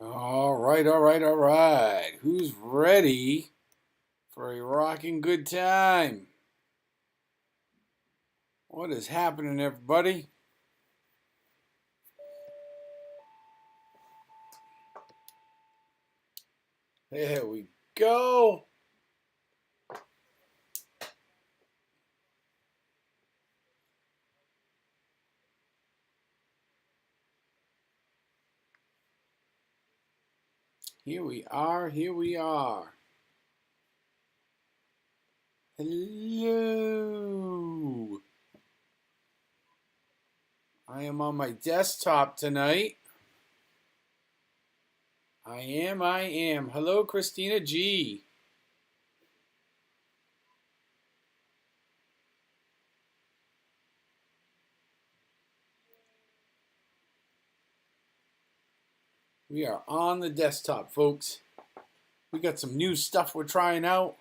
All right, all right, all right. Who's ready for a rocking good time? What is happening, everybody? There we go. Here we are. Here we are. Hello. I am on my desktop tonight. I am. Hello, Christina G. We are on the desktop, folks. We got some new stuff we're trying out.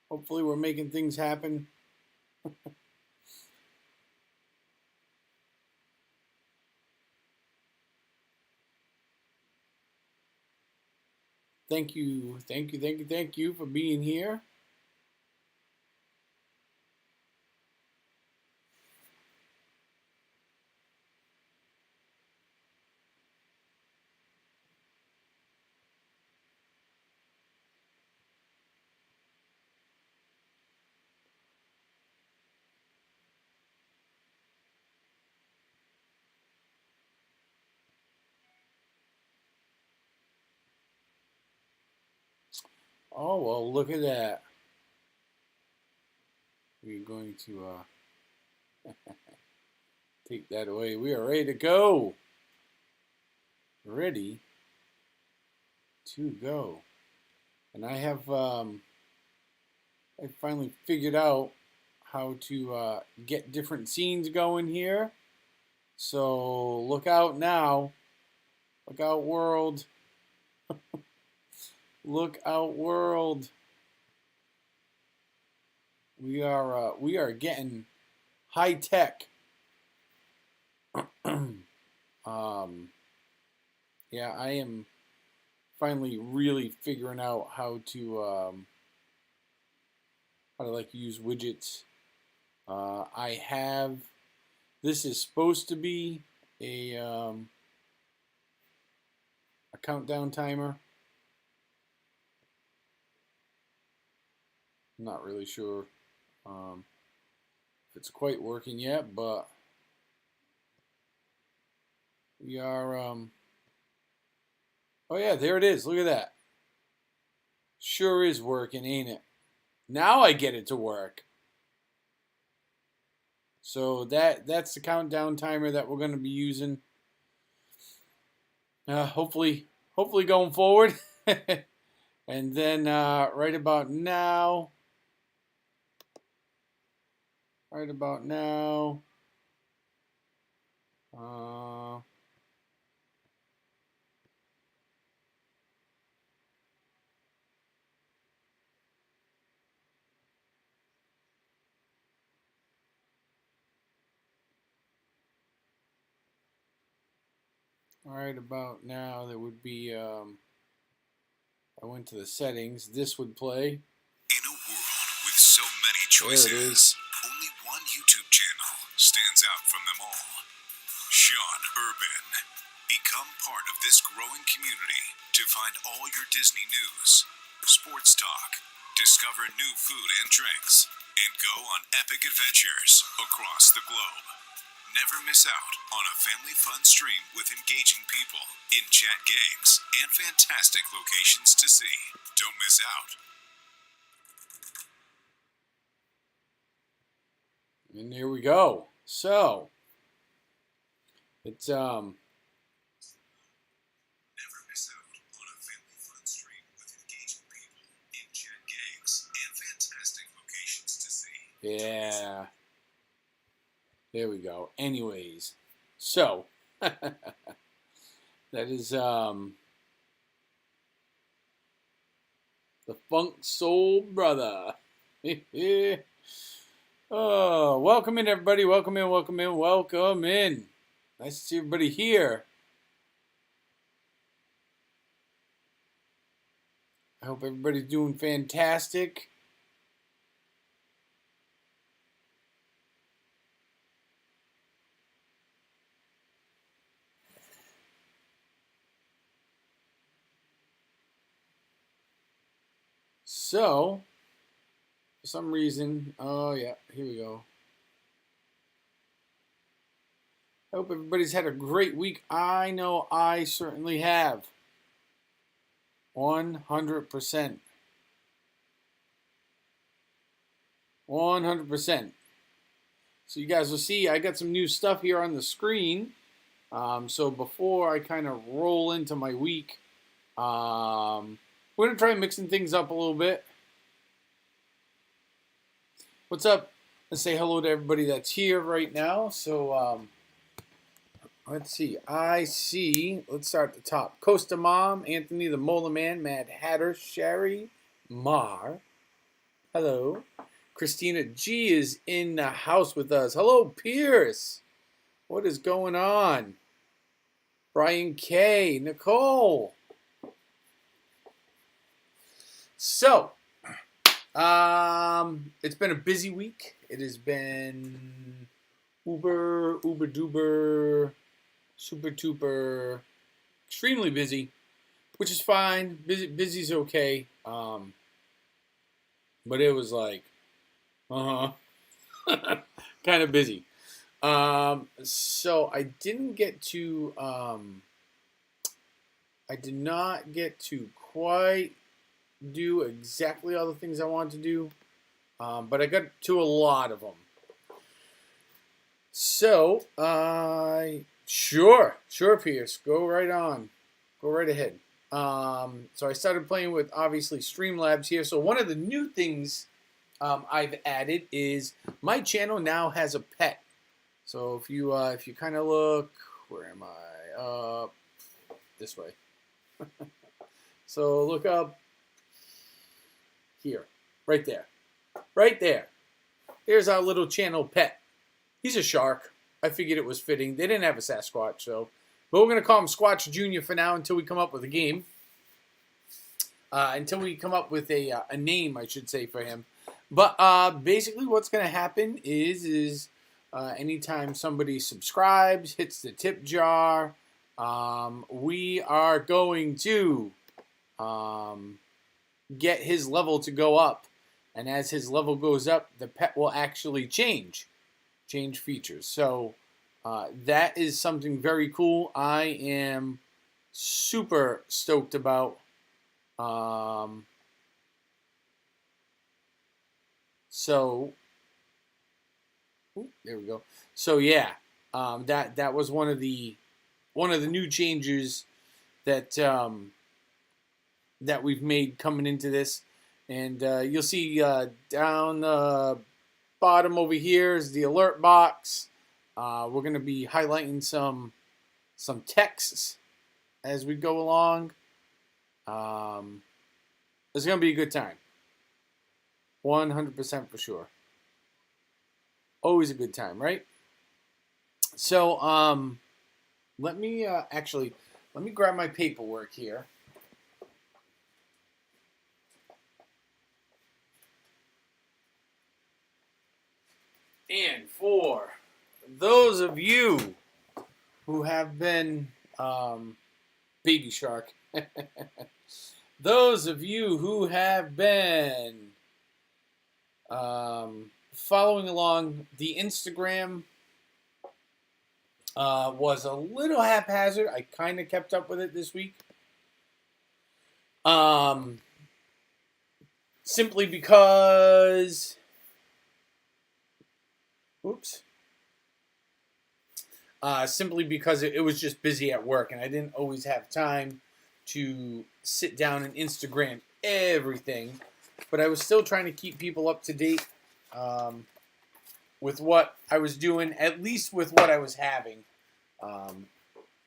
Hopefully, we're making things happen. Thank you for being here. Oh, well, look at that. We're going to take that away. We are ready to go. Ready to go. And I have I finally figured out how to get different scenes going here. So look out now. Look out, world. Look out, world. We are getting high tech. Yeah, I am finally really figuring out how to like use widgets. I have this is supposed to be a countdown timer. I'm not really sure if it's quite working yet, but we are. Oh yeah, there it is. Look at that. Sure is working, ain't it? Now I get it to work. So that's the countdown timer that we're going to be using. Hopefully going forward. And then right about now. Uh, right about now, there would be. I went to the settings. This would play. In a world with so many choices, only one YouTube channel stands out from them all. Sean Urban. Become part of this growing community to find all your Disney news, sports talk, discover new food and drinks, and go on epic adventures across the globe. Never miss out on a family fun stream with engaging people, in-chat games, and fantastic locations to see. Don't miss out. And here we go. So it's Never miss out on a family fun stream with engaging people, in-chat games, and fantastic locations to see. yeah. There we go. Anyways, so that is the Funk Soul Brother. Oh, welcome in, everybody. Welcome in. Nice to see everybody here. I hope everybody's doing fantastic. So, for some reason, oh yeah, here we go. I hope everybody's had a great week. I know I certainly have. 100%. 100%. So you guys will see I got some new stuff here on the screen. So before I kind of roll into my week, we're going to try mixing things up a little bit. What's up? Let's say hello to everybody that's here right now. So let's see. I see. Let's start at the top. Costa Mom, Anthony the Mola Man, Mad Hatter, Sherry, Mar. Hello. Christina G is in the house with us. Hello, Pierce. What is going on? Brian K. Nicole. So, it's been a busy week. It has been uber duber, super duper, extremely busy, which is fine. Busy's okay. But it was like, kind of busy. So I didn't get to, I did not get to quite do exactly all the things I wanted to do, but I got to a lot of them. So, sure, Pierce, go right on, go right ahead. So I started playing with obviously Streamlabs here. So one of the new things I've added is my channel now has a pet. So if you kind of look, where am I? This way. So look up here, right there. Here's our little channel pet. He's a shark. I figured it was fitting. They didn't have a Sasquatch, so, but we're gonna call him Squatch Junior for now until we come up with a game. Until we come up with a name, I should say, for him. But basically, what's gonna happen is anytime somebody subscribes, hits the tip jar, we are going to get his level to go up. And as his level goes up, the pet will actually change features. So that is something very cool. I am super stoked about. There we go. So yeah, that was one of the new changes that that we've made coming into this, and you'll see down the bottom over here is the alert box. We're going to be highlighting some texts as we go along. It's going to be a good time. 100% for sure. Always a good time, right? So, let me grab my paperwork here. And for those of you who have been, Baby Shark, those of you who have been following along, the Instagram was a little haphazard. I kind of kept up with it this week. Simply because... simply because it was just busy at work, and I didn't always have time to sit down and Instagram everything. But I was still trying to keep people up to date with what I was doing, at least with what I was having.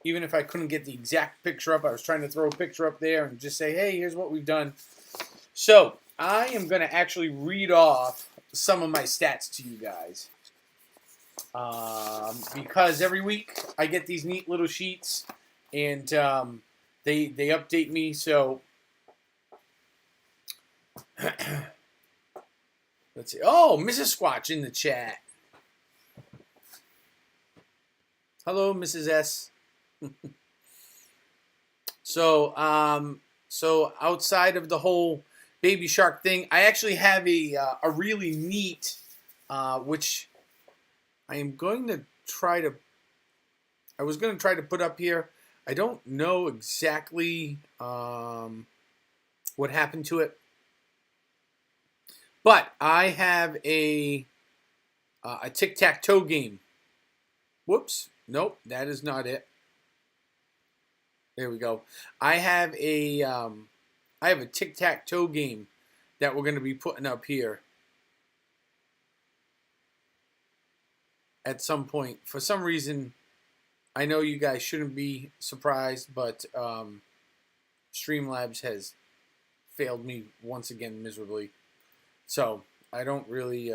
Even if I couldn't get the exact picture up, I was trying to throw a picture up there and just say, hey, here's what we've done. So I am going to actually read off some of my stats to you guys. because every week I get these neat little sheets, and they update me. So let's see. Oh, Mrs. Squatch in the chat. Hello, Mrs. S. So outside of the whole baby shark thing, I actually have a really neat, which I am going to try to. I was going to try to put up here. I don't know exactly what happened to it, but I have a tic-tac-toe game. Whoops. Nope, that is not it. There we go. I have a tic-tac-toe game that we're going to be putting up here at some point. For some reason, I know you guys shouldn't be surprised, but Streamlabs has failed me once again miserably. So I don't really.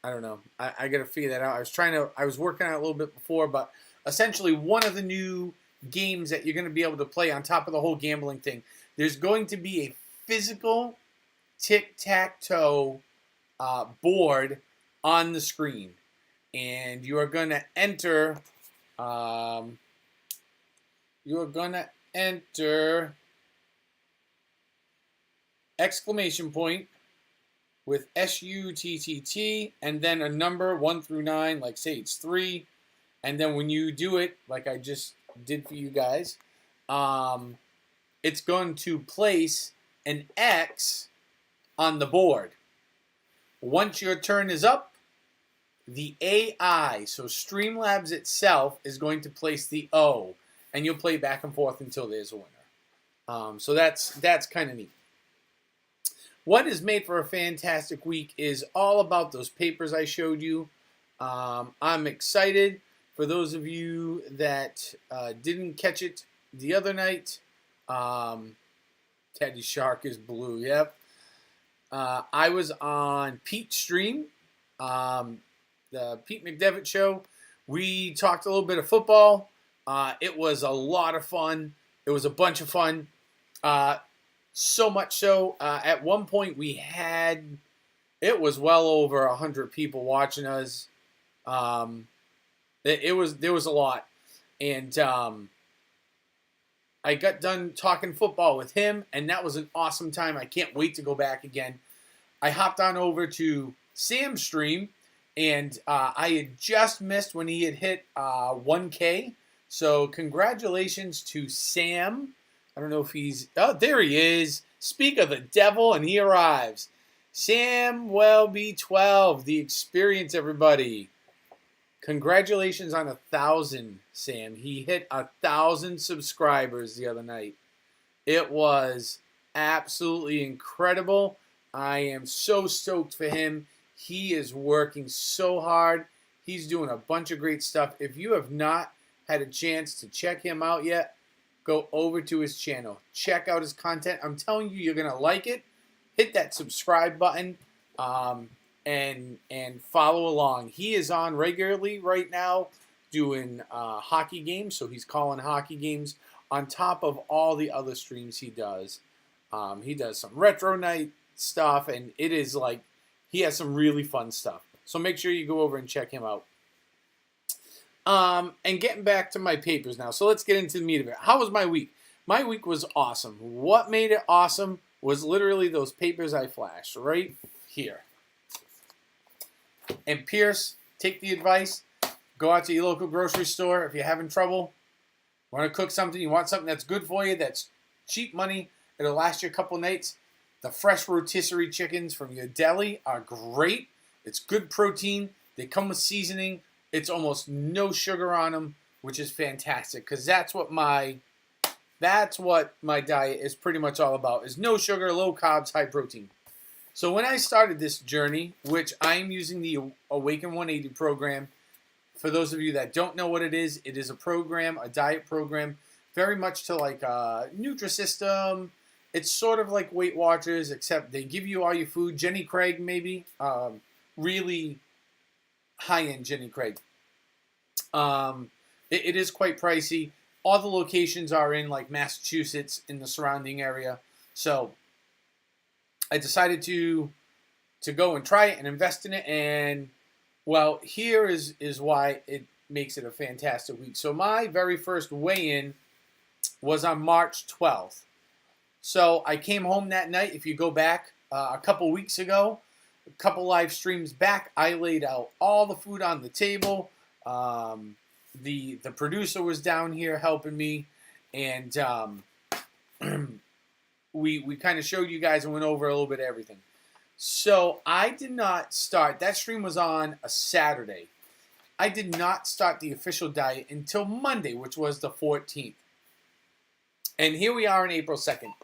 I don't know. I got to figure that out. I was working on it a little bit before, but essentially one of the new games that you're going to be able to play on top of the whole gambling thing, there's going to be a physical tic-tac-toe board on the screen. And you are going to enter, exclamation point with SUTTT, and then a number 1 through 9, like say it's 3, and then when you do it, like I just did for you guys, it's going to place an X on the board. Once your turn is up, the AI, so Streamlabs itself, is going to place the O, and you'll play back and forth until there's a winner. So that's kind of neat. What is made for a fantastic week is all about those papers I showed you. I'm excited for those of you that didn't catch it the other night. Teddy Shark is blue, yep. I was on Pete's stream, the Pete McDevitt show. We talked a little bit of football. It was a lot of fun. It was a bunch of fun. So much so, at one point it was well over 100 people watching us. There was a lot. And I got done talking football with him, and that was an awesome time. I can't wait to go back again. I hopped on over to Sam's stream, and I had just missed when he had hit 1K. So congratulations to Sam. I don't know if he's... Oh, there he is. Speak of the devil, and he arrives. Sam Welby 12, the experience, everybody. Congratulations on 1,000, Sam. He hit 1,000 subscribers the other night. It was absolutely incredible. I am so stoked for him. He is working so hard. He's doing a bunch of great stuff. If you have not had a chance to check him out yet, go over to his channel. Check out his content. I'm telling you, you're going to like it. Hit that subscribe button and follow along. He is on regularly right now doing hockey games, so he's calling hockey games on top of all the other streams he does. He does some retro night stuff, and it is like he has some really fun stuff. So make sure you go over and check him out. And getting back to my papers now. So let's get into the meat of it. How was my week? My week was awesome. What made it awesome was literally those papers I flashed right here. And Pierce, take the advice. Go out to your local grocery store if you're having trouble. Want to cook something, you want something that's good for you, that's cheap money, it'll last you a couple nights. The fresh rotisserie chickens from your deli are great. It's good protein. They come with seasoning. It's almost no sugar on them, which is fantastic because that's what my diet is pretty much all about, is no sugar, low carbs, high protein. So when I started this journey, which I'm using the Awaken 180 program, for those of you that don't know what it is a program, a diet program, very much to like Nutrisystem. It's sort of like Weight Watchers, except they give you all your food. Jenny Craig, maybe. really high-end Jenny Craig. It is quite pricey. All the locations are in like Massachusetts in the surrounding area. So I decided to go and try it and invest in it. And well, here is why it makes it a fantastic week. So my very first weigh-in was on March 12th. So I came home that night. If you go back a couple weeks ago, a couple live streams back, I laid out all the food on the table. The producer was down here helping me, and we kind of showed you guys and went over a little bit of everything. So I did not start. That stream was on a Saturday. I did not start the official diet until Monday, which was the 14th. And here we are on April 2nd.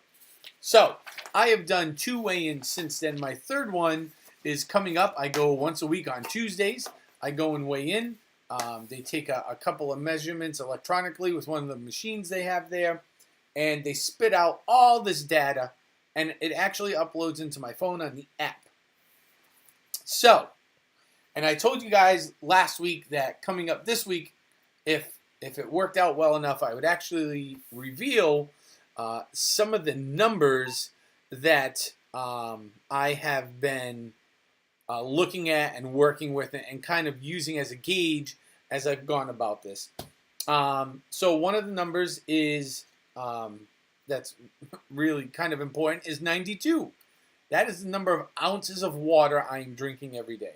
So I have done 2 weigh-ins since then. My third one is coming up. I go once a week on Tuesdays. I go and weigh in. They take a couple of measurements electronically with one of the machines they have there, and they spit out all this data, and it actually uploads into my phone on the app. So, and I told you guys last week that coming up this week, if it worked out well enough, I would actually reveal some of the numbers that I have been looking at and working with and kind of using as a gauge as I've gone about this. So one of the numbers is that's really kind of important is 92. That is the number of ounces of water I'm drinking every day.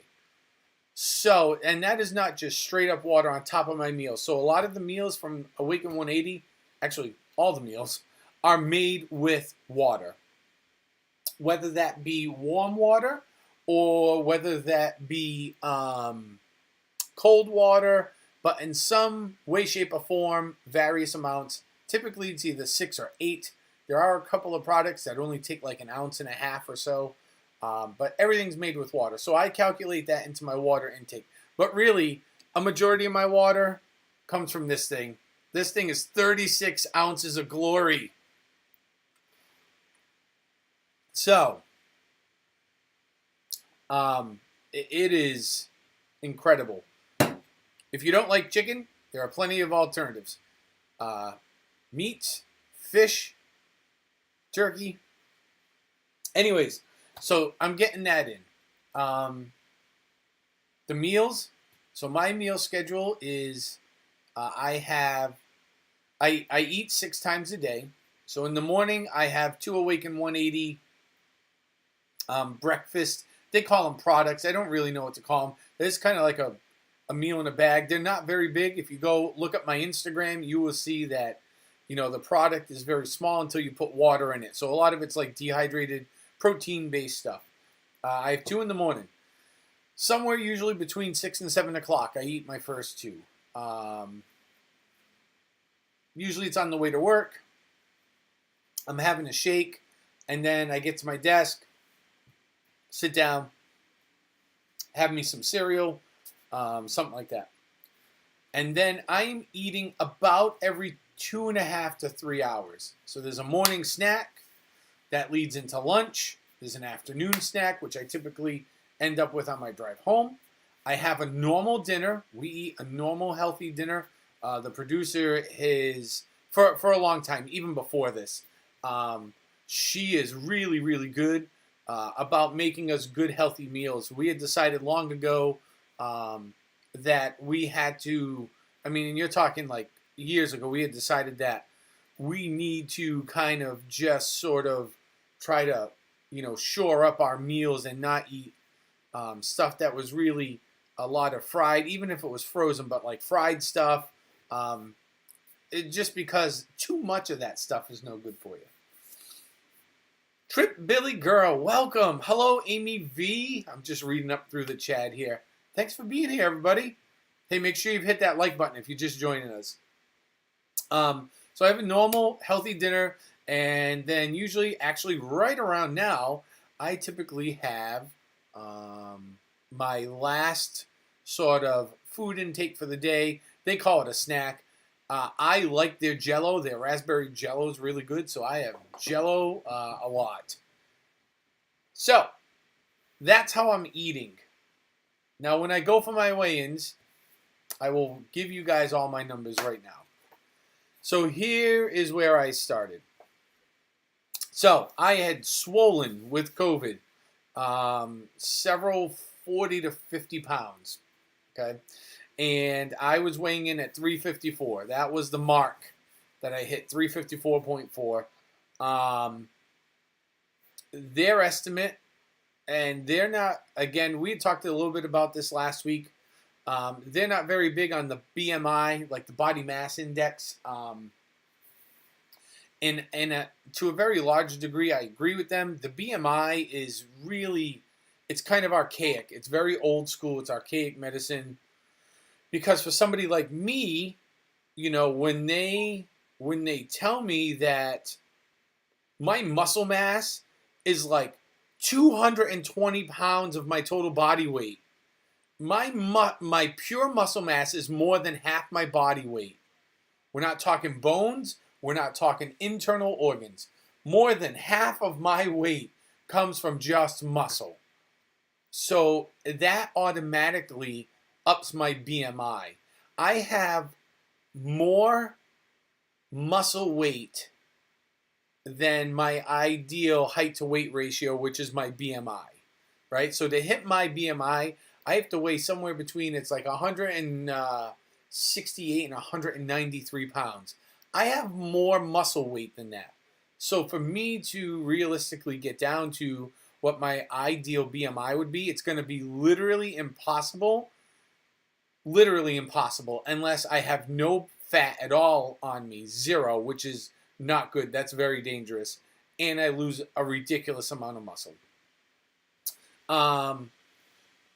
So, and that is not just straight up water on top of my meals. So a lot of the meals from Awaken 180, actually all the meals, are made with water. Whether that be warm water or whether that be cold water, but in some way, shape, or form, various amounts. Typically, it's either 6 or 8. There are a couple of products that only take like 1.5 ounces or so, but everything's made with water. So I calculate that into my water intake. But really, a majority of my water comes from this thing. This thing is 36 ounces of glory. So, it is incredible. If you don't like chicken, there are plenty of alternatives. Meat, fish, turkey. Anyways, so I'm getting that in. The meals. So my meal schedule is I eat 6 times a day. So in the morning, I have 2 Awaken 180 breakfast. They call them products. I don't really know what to call them. It's kind of like a meal in a bag. They're not very big. If you go look at my Instagram, you will see that, you know, the product is very small until you put water in it. So a lot of it's like dehydrated, protein-based stuff. I have 2 in the morning. Somewhere usually between 6 and 7 o'clock, I eat my first 2. Usually it's on the way to work. I'm having a shake, and then I get to my desk, sit down, have me some cereal, something like that. And then I'm eating about every 2.5 to 3 hours. So there's a morning snack that leads into lunch. There's an afternoon snack, which I typically end up with on my drive home. I have a normal dinner. We eat a normal, healthy dinner. The producer is, for a long time, even before this, she is really, really good about making us good, healthy meals. We had decided long ago that we had to, I mean, and you're talking like years ago, we had decided that we need to kind of just sort of try to, you know, shore up our meals and not eat stuff that was really a lot of fried, even if it was frozen, but like fried stuff. Just because too much of that stuff is no good for you. Trip Billy Girl, welcome. Hello, Amy V. I'm just reading up through the chat here. Thanks for being here, everybody. Hey, make sure you've hit that like button if you're just joining us. So I have a normal, healthy dinner, and then usually, actually right around now, I typically have my last sort of food intake for the day. They call it a snack. I like their Jell-O. Their raspberry Jell-O is really good, so I have Jell-O a lot. So that's how I'm eating. Now, when I go for my weigh-ins, I will give you guys all my numbers right now. So here is where I started. So I had swollen with COVID, several 40 to 50 pounds. Okay. And I was weighing in at 354. That was the mark that I hit, 354.4. Their estimate, and they're not, again, we talked a little bit about this last week. They're not very big on the BMI, like the body mass index. And to a very large degree, I agree with them. The BMI is really, it's kind of archaic. It's very old school. It's archaic medicine. Because for somebody like me, you know, when they tell me that my muscle mass is like 220 pounds of my total body weight, my pure muscle mass is more than half my body weight. We're not talking bones. We're not talking internal organs. More than half of my weight comes from just muscle. So that automatically ups my BMI. I have more muscle weight than my ideal height to weight ratio, which is my BMI, right? So to hit my BMI, I have to weigh somewhere between, it's like 168 and 193 pounds. I have more muscle weight than that. So for me to realistically get down to what my ideal BMI would be, it's going to be literally impossible, unless I have no fat at all on me, zero, which is not good. That's very dangerous. And I lose a ridiculous amount of muscle.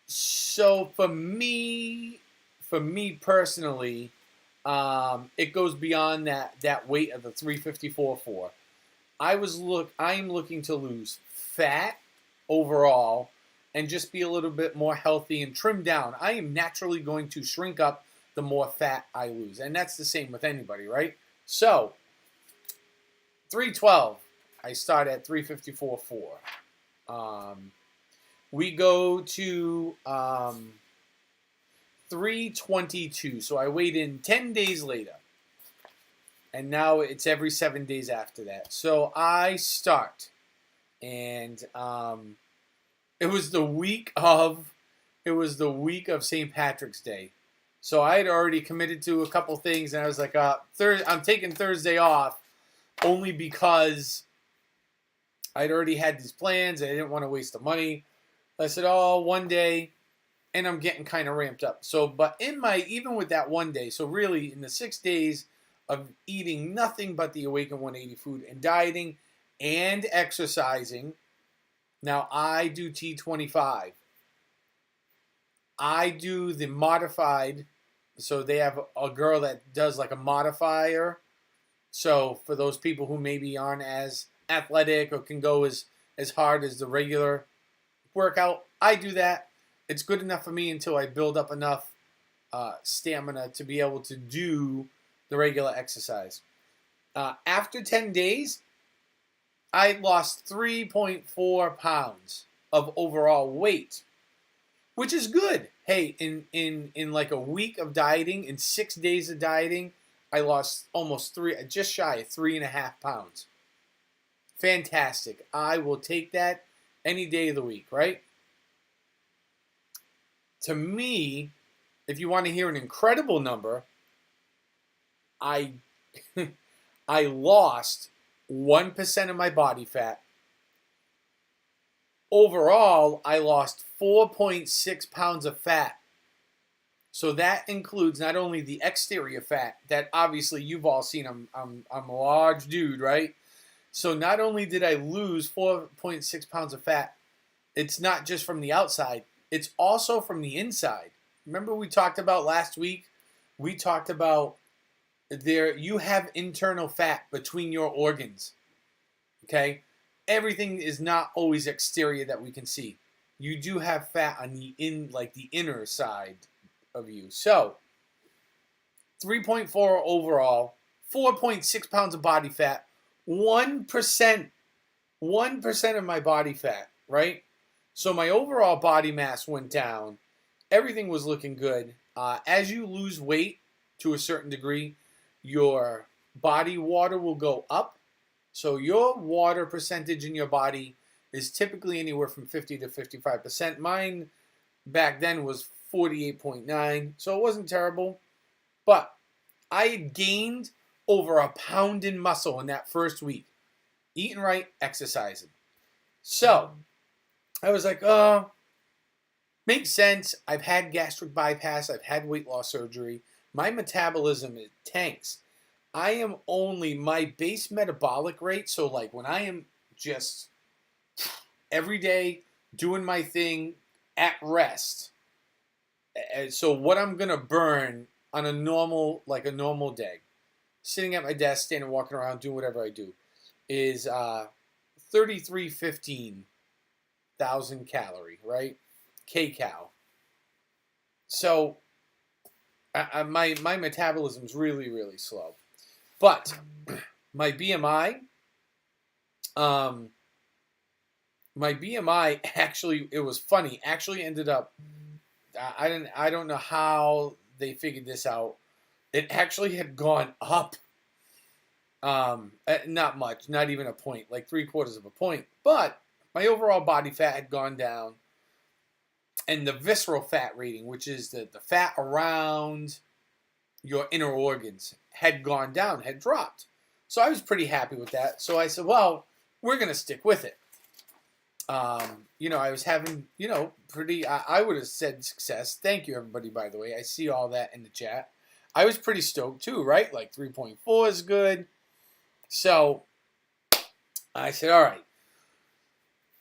So for me personally, it goes beyond that weight of the 354.4. I'm looking to lose fat overall and just be a little bit more healthy and trim down. I am naturally going to shrink up the more fat I lose. And that's the same with anybody, right? So 312, I start at 354.4. We go to 322. So I weighed in 10 days later. And now it's every 7 days after that. So I start. And it was the week of St. Patrick's Day. So I had already committed to a couple things, and I was like, I'm taking Thursday off only because I'd already had these plans. I didn't want to waste the money. I said, one day, and I'm getting kind of ramped up. So, but even with that one day, so really in the 6 days of eating nothing but the Awaken 180 food and dieting and exercising, now I do T25. I do the modified, so they have a girl that does like a modifier. So for those people who maybe aren't as athletic or can go as hard as the regular workout, I do that. It's good enough for me until I build up enough stamina to be able to do the regular exercise. After 10 days, I lost 3.4 pounds of overall weight, which is good. Hey, in like a week of dieting, in 6 days of dieting, I lost just shy of 3.5 pounds. Fantastic. I will take that any day of the week, right? To me, if you want to hear an incredible number, I I lost 1% of my body fat. Overall, I lost 4.6 pounds of fat. So that includes not only the exterior fat that obviously you've all seen. I'm a large dude, right? So not only did I lose 4.6 pounds of fat, it's not just from the outside, it's also from the inside. Remember we talked about last week? We talked about you have internal fat between your organs. Okay? Everything is not always exterior that we can see. You do have fat on the inner side of you. So 3.4 overall, 4.6 pounds of body fat, 1% of my body fat, right? So my overall body mass went down, everything was looking good. As you lose weight to a certain degree, your body water will go up. So your water percentage in your body is typically anywhere from 50 to 55%. Mine back then was 48.9, so it wasn't terrible. But I had gained over a pound in muscle in that first week, eating right, exercising. So I was like, oh, makes sense. I've had gastric bypass, I've had weight loss surgery. My metabolism is tanks. I am only my base metabolic rate. So, like, when I am just every day doing my thing at rest, so what I'm gonna burn on a normal day, sitting at my desk, standing, walking around, doing whatever I do, is 3315,000 calorie, right? Kcal. So my metabolism's really slow, but my BMI, um, my BMI actually, it was funny. Actually ended up, I don't know how they figured this out. It actually had gone up. Not much, not even a point, like 3/4 of a point. But my overall body fat had gone down, and the visceral fat rating, which is the fat around your inner organs, had gone down, had dropped. So I was pretty happy with that. So I said, well, we're going to stick with it. I was having, pretty, I would have said success. Thank you, everybody, by the way. I see all that in the chat. I was pretty stoked too, right? Like 3.4 is good. So I said, all right.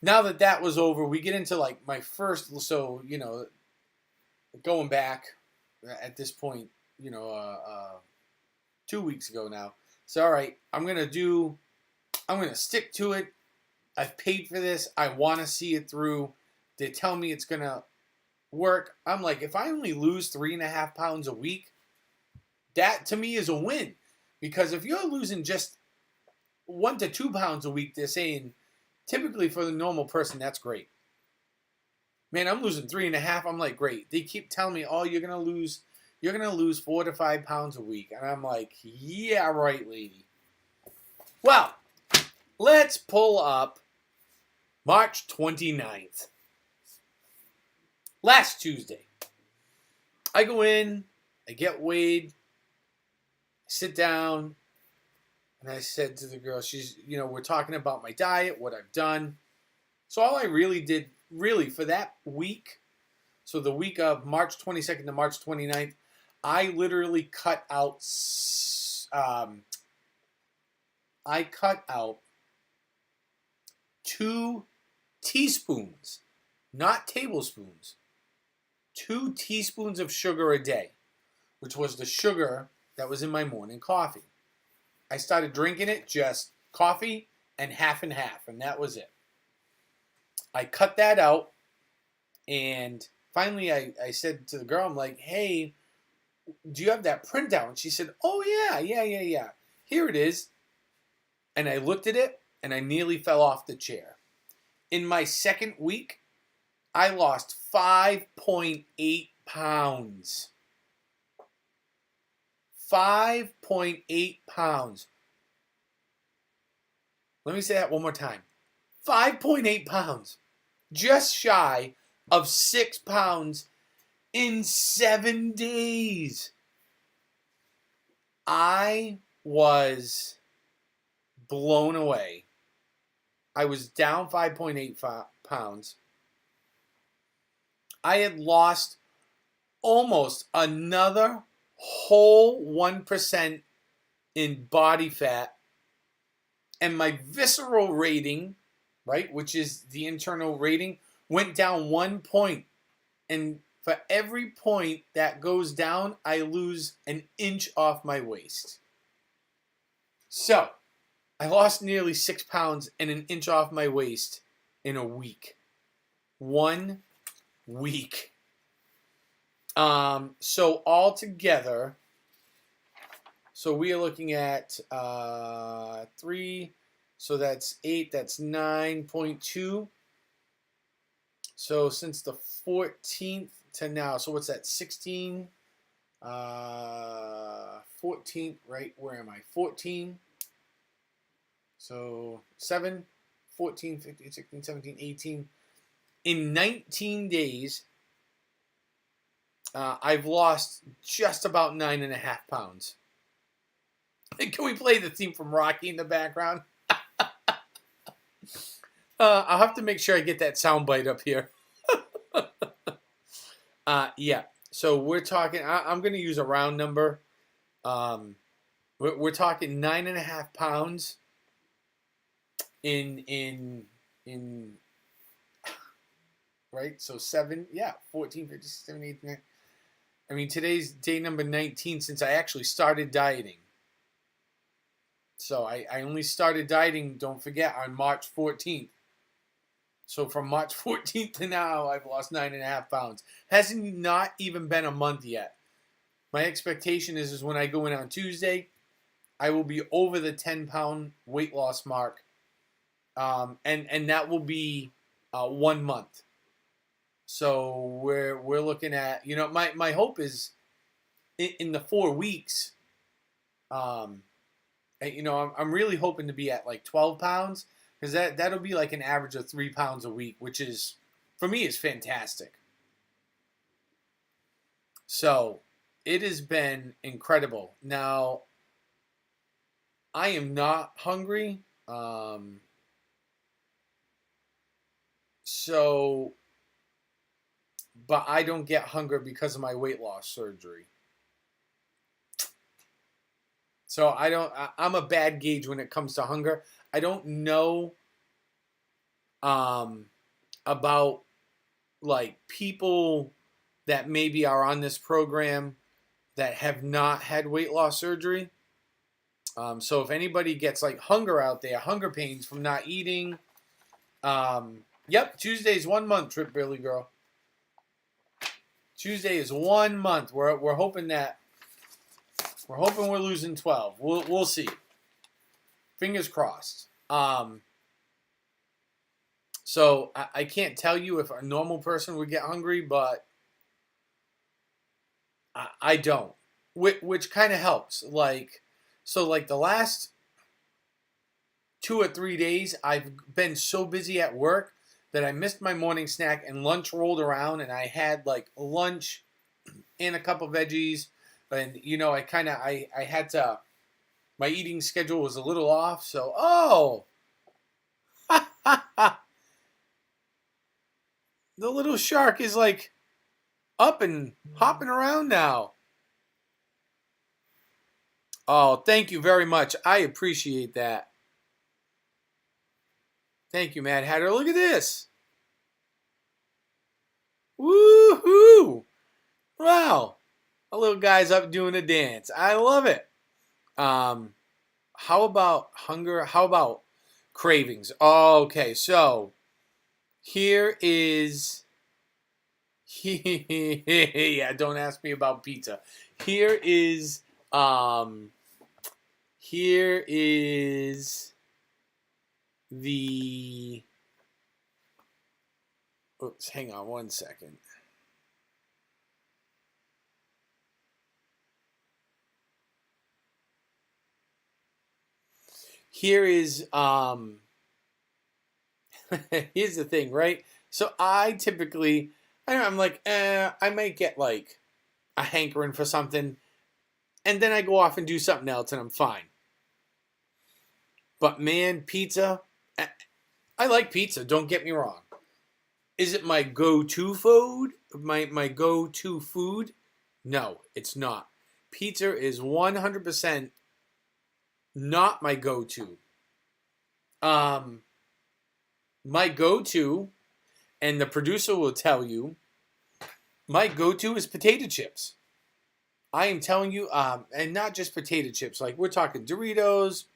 Now that was over, we get into like my first, so, going back at this point, 2 weeks ago now. So, all right, I'm going to stick to it. I've paid for this. I want to see it through. They tell me it's going to work. I'm like, if I only lose 3.5 pounds a week, that to me is a win. Because if you're losing just 1 to 2 pounds a week, they're saying typically for the normal person, that's great. Man, I'm losing 3.5. I'm like, great. They keep telling me, oh, you're gonna lose 4 to 5 pounds a week. And I'm like, yeah, right, lady. Well, let's pull up March 29th. Last Tuesday. I go in, I get weighed, I sit down, and I said to the girl, we're talking about my diet, what I've done. So all I really did, for that week, so the week of March 22nd to March 29th, I literally cut out 2 teaspoons, not tablespoons, 2 teaspoons of sugar a day, which was the sugar that was in my morning coffee. I started drinking it, just coffee and half, and that was it. I cut that out, and finally I said to the girl, I'm like, hey, do you have that printout? And she said, oh, yeah. Here it is. And I looked at it, and I nearly fell off the chair. In my second week, I lost 5.8 pounds. 5.8 pounds. Let me say that one more time. 5.8 pounds. Just shy of 6 pounds in 7 days. I was blown away. I was down 5.8 pounds. I had lost almost another whole 1% in body fat. And my visceral rating, right, which is the internal rating, went down 1 point. And for every point that goes down, I lose an inch off my waist. So, I lost nearly 6 pounds and an inch off my waist in a week. 1 week. So altogether, so we are looking at 3, so that's 8, that's 9.2. So since the 14th to now. So what's that? 16, 14, right? Where am I? 14. So 7, 14, 15, 16, 17, 18. In 19 days, I've lost just about 9.5 pounds. Can we play the theme from Rocky in the background? I'll have to make sure I get that soundbite up here. Yeah. So we're talking. I'm going to use a round number. We're talking 9.5 pounds in right. So 7. Yeah. 14, 15, 16, 17, 18. I mean, today's day number 19 since I actually started dieting. So I only started dieting, don't forget, on March 14th. So from March 14th to now, I've lost 9.5 pounds. Hasn't not even been a month yet. My expectation is when I go in on Tuesday, I will be over the 10-pound weight loss mark. And that will be 1 month. So we're looking at, my hope is in the 4 weeks, I'm really hoping to be at like 12 pounds because that'll be like an average of 3 pounds a week, which is, for me, is fantastic. So it has been incredible. Now, I am not hungry. But I don't get hunger because of my weight loss surgery. So I'm a bad gauge when it comes to hunger. I don't know about like people that maybe are on this program that have not had weight loss surgery. So if anybody gets like hunger out there, hunger pains from not eating, yep, Tuesday's 1 month, Trip Billy Girl. Tuesday is 1 month. We're hoping we're losing 12. We'll see. Fingers crossed. So I can't tell you if a normal person would get hungry, but I don't, which kind of helps. Like the last 2 or 3 days, I've been so busy at work that I missed my morning snack and lunch rolled around and I had like lunch and a couple veggies. And, I had to, my eating schedule was a little off. So, the little shark is like up and hopping around now. Oh, thank you very much. I appreciate that. Thank you, Mad Hatter. Look at this. Woohoo! Wow. A little guy's up doing a dance. I love it. How about hunger? How about cravings? Okay, so here is yeah, don't ask me about pizza. Here is the oops, hang on 1 second. Here is here's the thing, right? So I typically I'm like, I might get like a hankering for something, and then I go off and do something else and I'm fine. But man, pizza, I like pizza, don't get me wrong. Is it my go-to food? My go-to food? No, it's not. Pizza is 100% not my go-to. My go-to, and the producer will tell you, my go-to is potato chips. I am telling you, and not just potato chips. Like we're talking Doritos,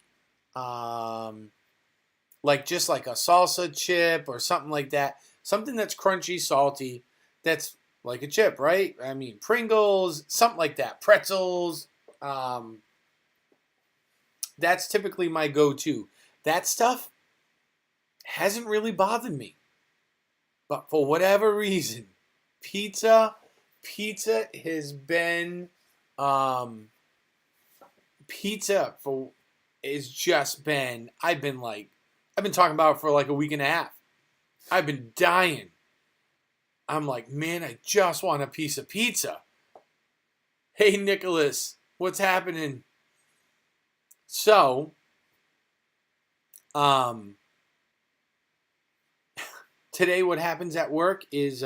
like just like a salsa chip or something like that. Something that's crunchy, salty, that's like a chip, right? I mean, Pringles, something like that. Pretzels. That's typically my go-to. That stuff hasn't really bothered me. But for whatever reason, pizza, Pizza has been um, pizza for is just been I've been talking about it for like a week and a half. I've been dying. I'm like, man, I just want a piece of pizza. Hey Nicholas, what's happening? So, um, today what happens at work is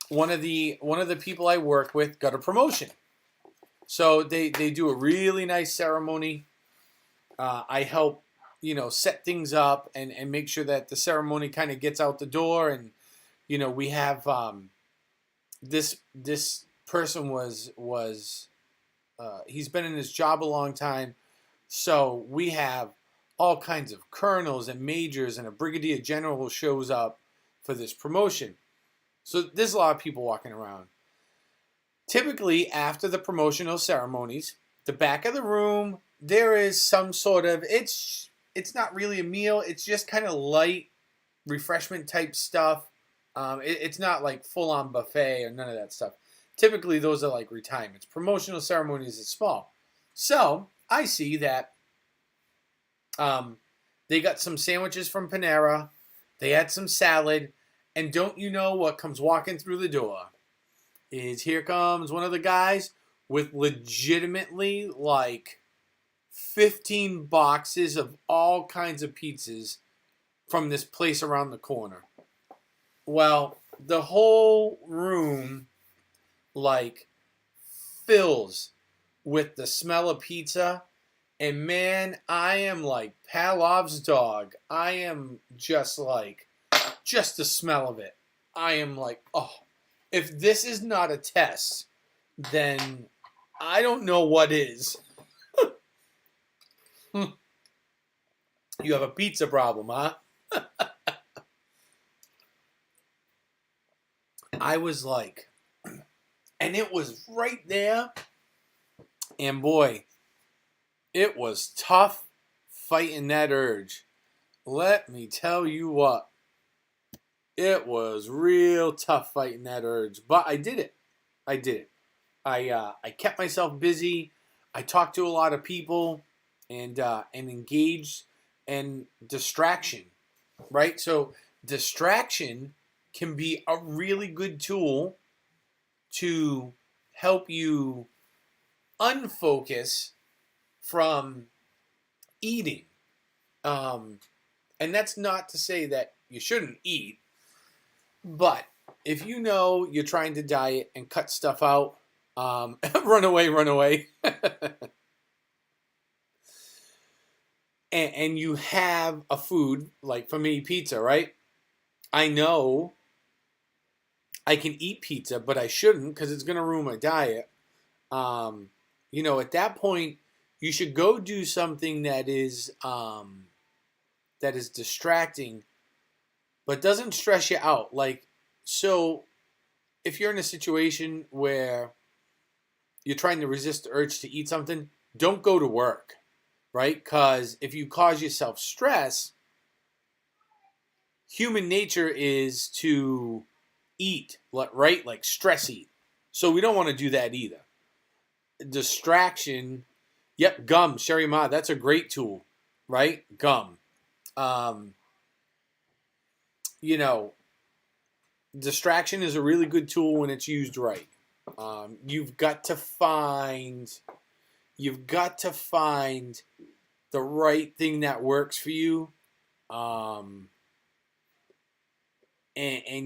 one of the people I work with got a promotion. So they do a really nice ceremony. I help, set things up and make sure that the ceremony kind of gets out the door. And we have this person was he's been in his job a long time, so we have all kinds of colonels and majors and a brigadier general shows up for this promotion. So there's a lot of people walking around. Typically, after the promotional ceremonies, the back of the room, there is some sort of it's not really a meal. It's just kind of light refreshment type stuff. It's not like full on buffet or none of that stuff. Typically, those are like retirements. Promotional ceremonies is small. So I see that they got some sandwiches from Panera. They had some salad, and don't you know what comes walking through the door? Is here comes one of the guys with legitimately like 15 boxes of all kinds of pizzas from this place around the corner. Well, the whole room like fills with the smell of pizza. And man, I am like Pavlov's dog. I am just the smell of it. I am like, oh, if this is not a test, then I don't know what is. You have a pizza problem, huh? I was like, and it was right there. And boy, it was tough fighting that urge. Let me tell you what. It was real tough fighting that urge. But I did it. I did it. I kept myself busy. I talked to a lot of people and engaged, and distraction, right? So distraction can be a really good tool to help you unfocus from eating. And that's not to say that you shouldn't eat, but if you know you're trying to diet and cut stuff out, run away, run away. And you have a food, like for me, pizza, right? I know I can eat pizza, but I shouldn't because it's going to ruin my diet. At that point, you should go do something that is distracting, but doesn't stress you out. Like, so if you're in a situation where you're trying to resist the urge to eat something, don't go to work, right? Because if you cause yourself stress, human nature is to eat, right? Like stress eat. So we don't want to do that either. Distraction. Yep, gum, Sherry Ma, that's a great tool, right? Gum. You know, distraction is a really good tool when it's used right. You've got to find the right thing that works for you, and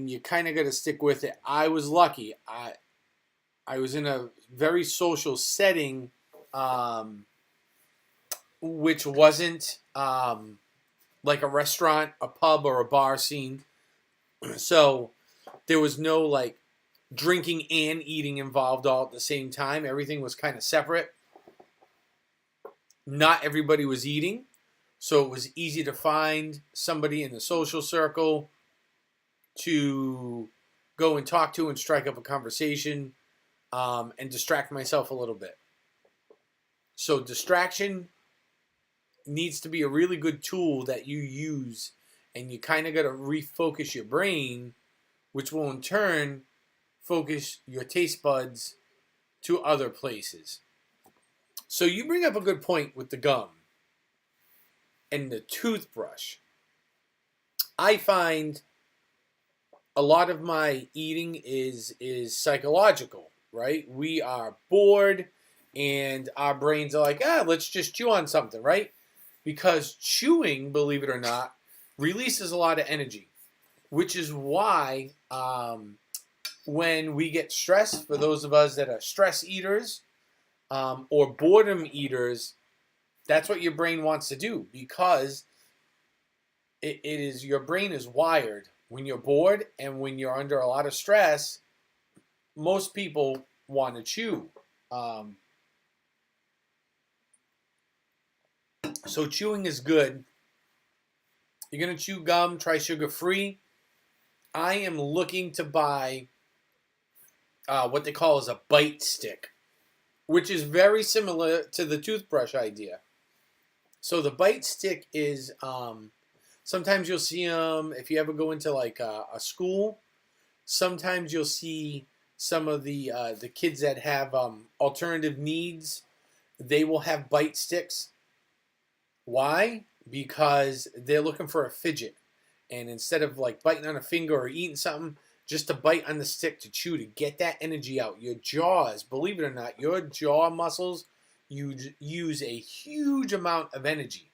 you kind of got to stick with it. I was lucky. I was in a very social setting, which wasn't like a restaurant, a pub, or a bar scene. So there was no like drinking and eating involved all at the same time. Everything was kind of separate. Not everybody was eating, so it was easy to find somebody in the social circle to go and talk to and strike up a conversation, and distract myself a little bit. So distraction needs to be a really good tool that you use, and you kind of got to refocus your brain, which will in turn focus your taste buds to other places. So you bring up a good point with the gum and the toothbrush. I find a lot of my eating is psychological, right? We are bored and our brains are like, let's just chew on something, right? Because chewing, believe it or not, releases a lot of energy, which is why when we get stressed, for those of us that are stress eaters or boredom eaters, that's what your brain wants to do, because it is, your brain is wired when you're bored and when you're under a lot of stress. Most people want to chew. So chewing is good. You're going to chew gum, try sugar free. I am looking to buy what they call as a bite stick, which is very similar to the toothbrush idea. So the bite stick is sometimes you'll see them if you ever go into like a school. Sometimes you'll see some of the kids that have alternative needs. They will have bite sticks. Why? Because they're looking for a fidget, and instead of like biting on a finger or eating something, just to bite on the stick to chew to get that energy out. Your jaws, believe it or not, your jaw muscles use a huge amount of energy.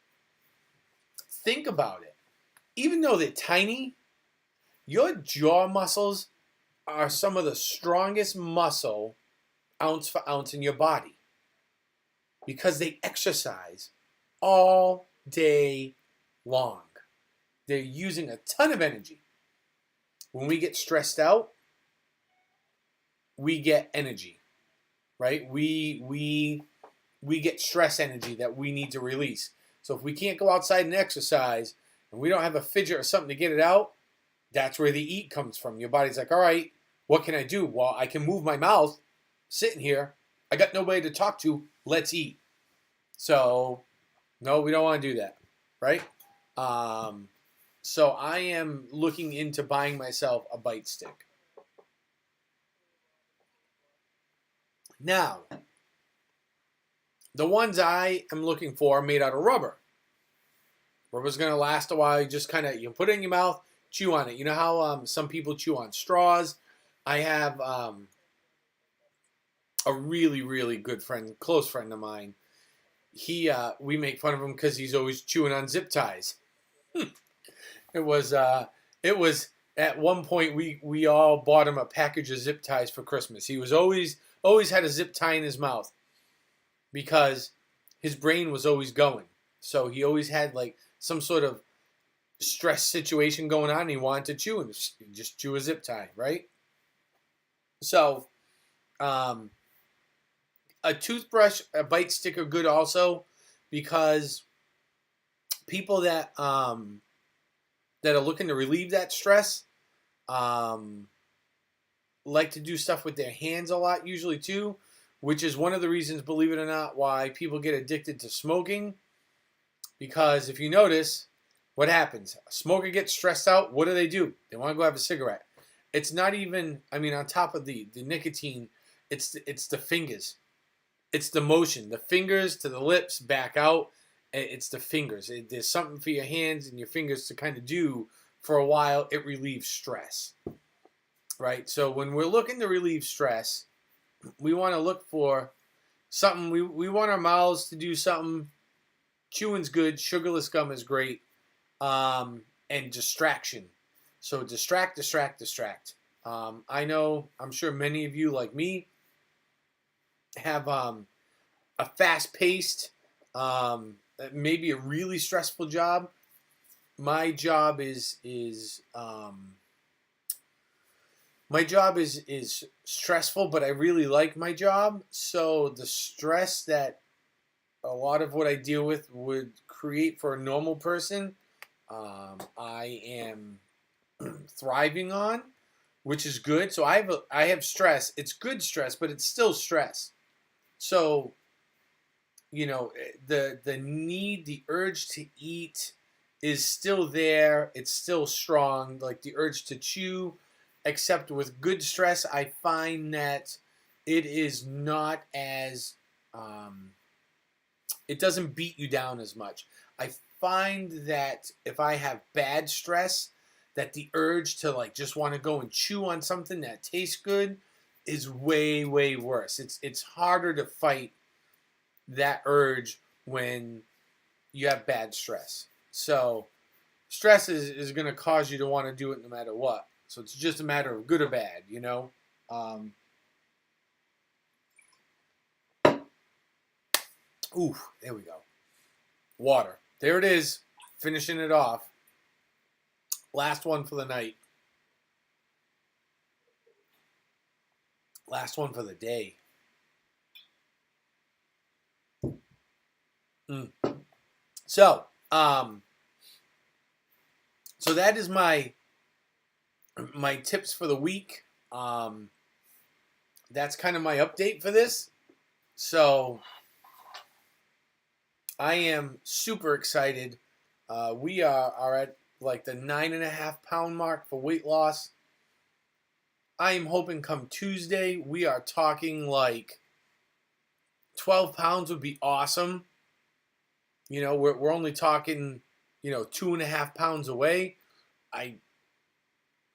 Think about it. Even though they're tiny, your jaw muscles are some of the strongest muscle ounce for ounce in your body because they exercise all day long. They're using a ton of energy. When we get stressed out, we get energy, right? We get stress energy that we need to release. So if we can't go outside and exercise and we don't have a fidget or something to get it out, that's where the eat comes from. Your body's like, all right, what can I do? Well, I can move my mouth sitting here. I got nobody to talk to. Let's eat. So, no, we don't want to do that, right? So I am looking into buying myself a bite stick. Now, the ones I am looking for are made out of rubber. Rubber's going to last a while. You just kind of, you put it in your mouth, chew on it. You know how some people chew on straws? I have a really, really good friend, close friend of mine. We make fun of him because he's always chewing on zip ties. It was at one point we all bought him a package of zip ties for Christmas. He was always had a zip tie in his mouth because his brain was always going. So he always had like some sort of stress situation going on and he wanted to chew and just chew a zip tie, right? So a toothbrush, a bite stick are good also because people that are looking to relieve that stress like to do stuff with their hands a lot usually too, which is one of the reasons, believe it or not, why people get addicted to smoking. Because if you notice, what happens? A smoker gets stressed out. What do? They want to go have a cigarette. It's not even, I mean, on top of the nicotine, it's the fingers. It's the motion. The fingers to the lips, back out. It's the fingers. There's something for your hands and your fingers to kind of do for a while. It relieves stress, right? So when we're looking to relieve stress, we want to look for something. We want our mouths to do something. Chewing's good. Sugarless gum is great. And distraction. So distract. I know, I'm sure many of you, like me, have a fast-paced, maybe a really stressful job. My job is stressful, but I really like my job. So the stress that a lot of what I deal with would create for a normal person, I am thriving on, which is good. So I have stress. It's good stress, but it's still stress. So, you know, the need, the urge to eat is still there. It's still strong. Like the urge to chew except with good stress, I find that it is not as it doesn't beat you down as much. I find that if I have bad stress, that the urge to like just want to go and chew on something that tastes good is way worse. It's harder to fight that urge when you have bad stress. So stress is going to cause you to want to do it no matter what. So it's just a matter of good or bad, you know. Ooh, there we go. Water. There it is. Finishing it off. Last one for the night. Last one for the day. So, so that is my tips for the week. That's kind of my update for this. So I am super excited. We are at like the 9.5 pound mark for weight loss. I am hoping come Tuesday we are talking like 12 pounds would be awesome. You know, we're only talking, 2.5 pounds away.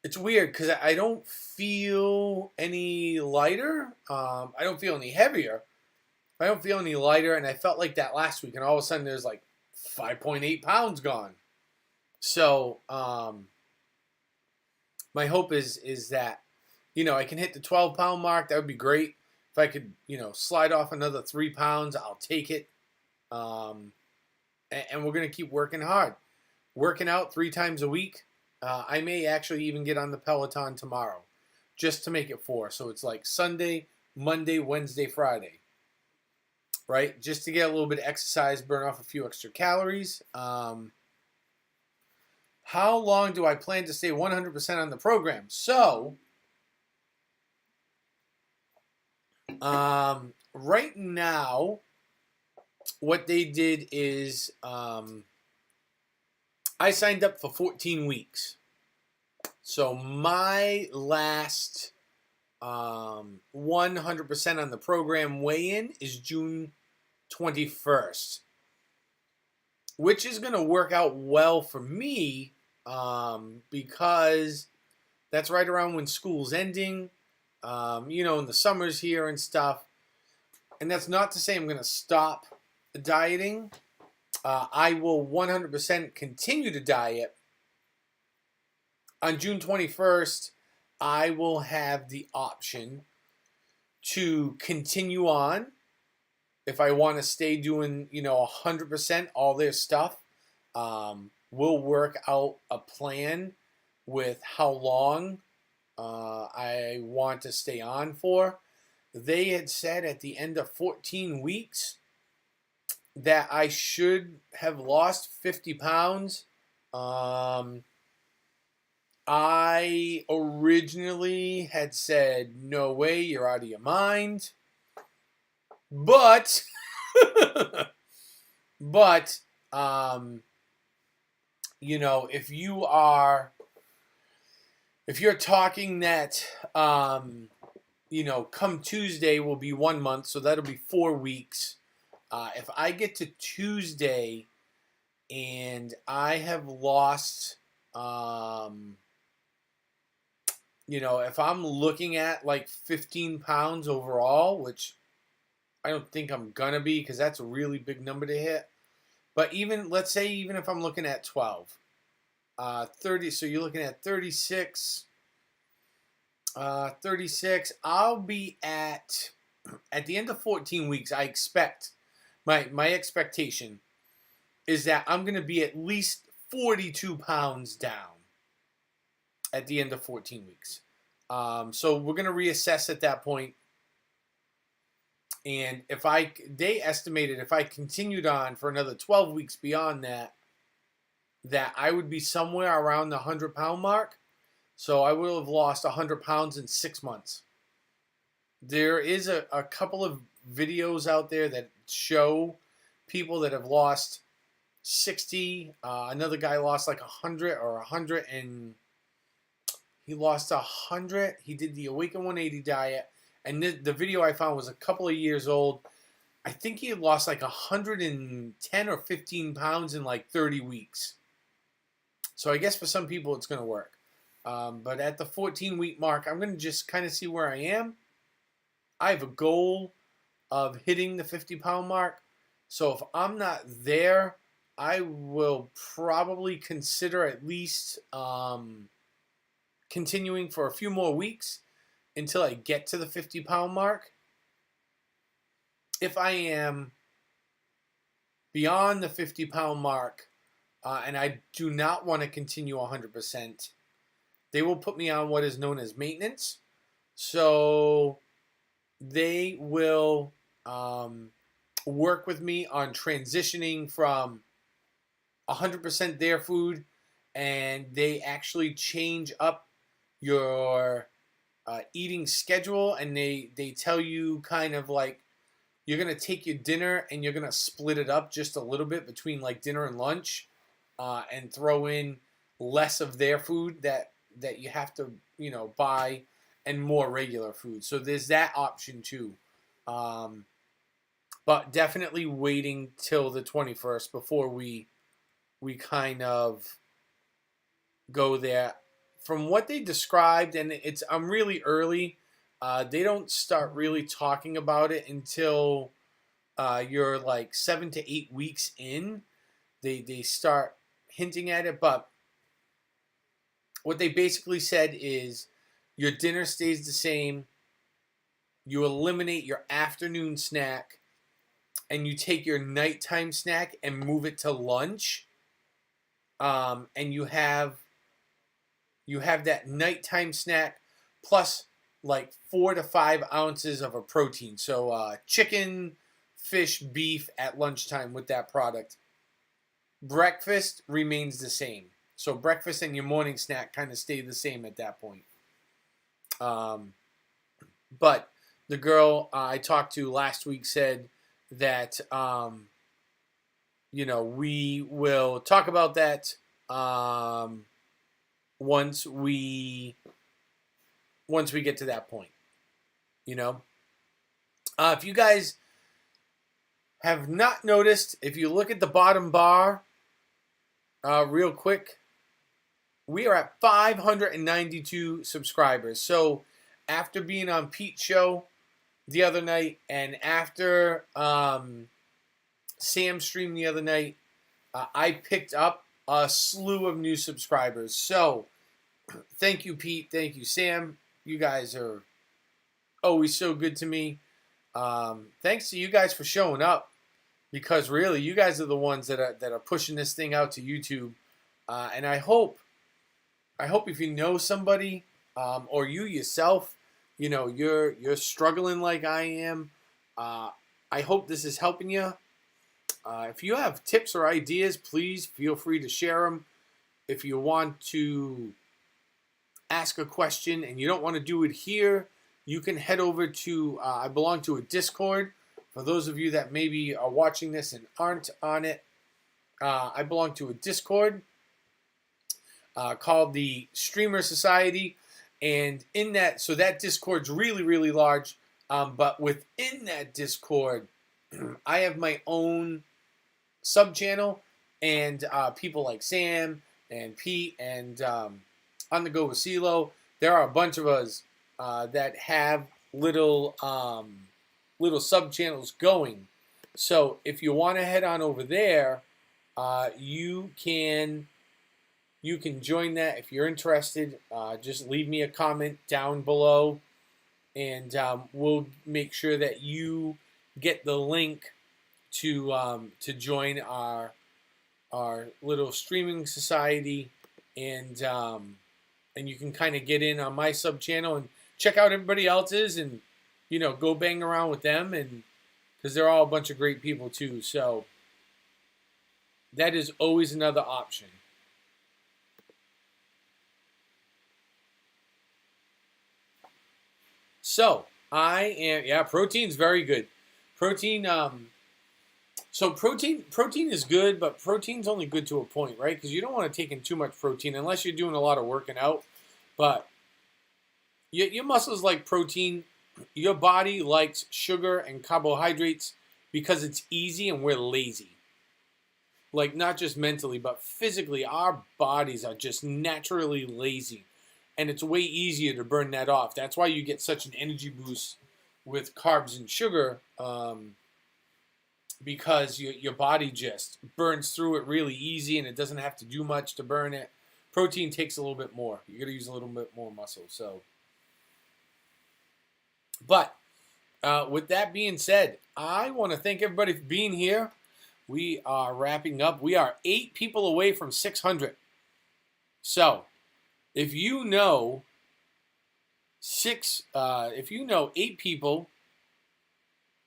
It's weird because I don't feel any lighter. I don't feel any heavier. I don't feel any lighter, and I felt like that last week, and all of a sudden there's like 5.8 pounds gone. So my hope is that, I can hit the 12-pound mark. That would be great. If I could, slide off another 3 pounds, I'll take it. And we're going to keep working hard. Working out 3 times a week. I may actually even get on the Peloton tomorrow just to make it 4. So it's like Sunday, Monday, Wednesday, Friday. Right? Just to get a little bit of exercise, burn off a few extra calories. How long do I plan to stay 100% on the program? So, right now, what they did is I signed up for 14 weeks. So my last 100% on the program weigh-in is June 21st, which is going to work out well for me because that's right around when school's ending, in the summers here and stuff. And that's not to say I'm going to stop dieting. I will 100% continue to diet. On June 21st, I will have the option to continue on if I want to stay doing, 100% all their stuff. We'll work out a plan with how long I want to stay on for. They had said at the end of 14 weeks that I should have lost 50 pounds. I originally had said, no way, you're out of your mind. But, if you're talking that, come Tuesday will be 1 month, so that'll be 4 weeks. If I get to Tuesday and I have lost, if I'm looking at like 15 pounds overall, which I don't think I'm gonna be because that's a really big number to hit. But let's say even if I'm looking at 12, 30, so you're looking at 36, 36, I'll be at the end of 14 weeks, I expect, my expectation is that I'm going to be at least 42 pounds down at the end of 14 weeks. So we're going to reassess at that point. And they estimated if I continued on for another 12 weeks beyond that I would be somewhere around the 100-pound mark. So I will have lost 100 pounds in 6 months. There is a couple of videos out there that show people that have lost 60. Another guy lost like 100 or 100 and He lost 100. He did the Awaken 180 diet, and the video I found was a couple of years old. I think he had lost like 110 or 15 pounds in like 30 weeks. So I guess for some people it's going to work. But at the 14-week mark, I'm going to just kind of see where I am. I have a goal of hitting the 50-pound mark. So if I'm not there, I will probably consider at least continuing for a few more weeks until I get to the 50-pound mark. If I am beyond the 50-pound mark and I do not want to continue 100%, they will put me on what is known as maintenance. So they will work with me on transitioning from 100% their food, and they actually change up your eating schedule, and they tell you kind of like you're going to take your dinner and you're going to split it up just a little bit between like dinner and lunch, and throw in less of their food that you have to, buy, and more regular food. So there's that option too. But definitely waiting till the 21st before we kind of go there. From what they described, and I'm really early, they don't start really talking about it until you're like 7 to 8 weeks in. They start hinting at it, but what they basically said is your dinner stays the same, you eliminate your afternoon snack, and you take your nighttime snack and move it to lunch, and you have that nighttime snack plus like 4 to 5 ounces of a protein. So chicken, fish, beef at lunchtime with that product. Breakfast remains the same. So breakfast and your morning snack kind of stay the same at that point. But the girl I talked to last week said that, we will talk about that once we get to that point. If you guys have not noticed, if you look at the bottom bar real quick, we are at 592 subscribers. So after being on Pete's show the other night, and after Sam's stream the other night, I picked up a slew of new subscribers. So thank you, Pete. Thank you, Sam. You guys are always so good to me. Thanks to you guys for showing up, because really, you guys are the ones that are pushing this thing out to YouTube. And I hope if you know somebody, or you yourself, you're struggling like I am, I hope this is helping you. If you have tips or ideas, please feel free to share them. If you want to ask a question and you don't want to do it here, you can head over to, I belong to a Discord. For those of you that maybe are watching this and aren't on it, I belong to a Discord called the Streamer Society. And in that, so that Discord's really, really large. But within that Discord, I have my own sub-channel, and people like Sam and Pete and On The Go with CeeLo. There are a bunch of us that have little sub-channels going. So if you want to head on over there, you can join that if you're interested. Just leave me a comment down below, and we'll make sure that you get the link to join our little streaming society, and you can kind of get in on my sub channel and check out everybody else's, and go bang around with them, and because they're all a bunch of great people too. So that is always another option. So protein's very good. Protein, so protein is good, but protein's only good to a point, right? Because you don't want to take in too much protein unless you're doing a lot of working out. But Your muscles like protein. Your body likes sugar and carbohydrates because it's easy and we're lazy. Like, not just mentally, but physically, our bodies are just naturally lazy. And it's way easier to burn that off. That's why you get such an energy boost with carbs and sugar, because your body just burns through it really easy and it doesn't have to do much to burn it. Protein takes a little bit more. You got to use a little bit more muscle. So, but with that being said, I want to thank everybody for being here. We are wrapping up. We are 8 people away from 600. So, if you know if you know 8 people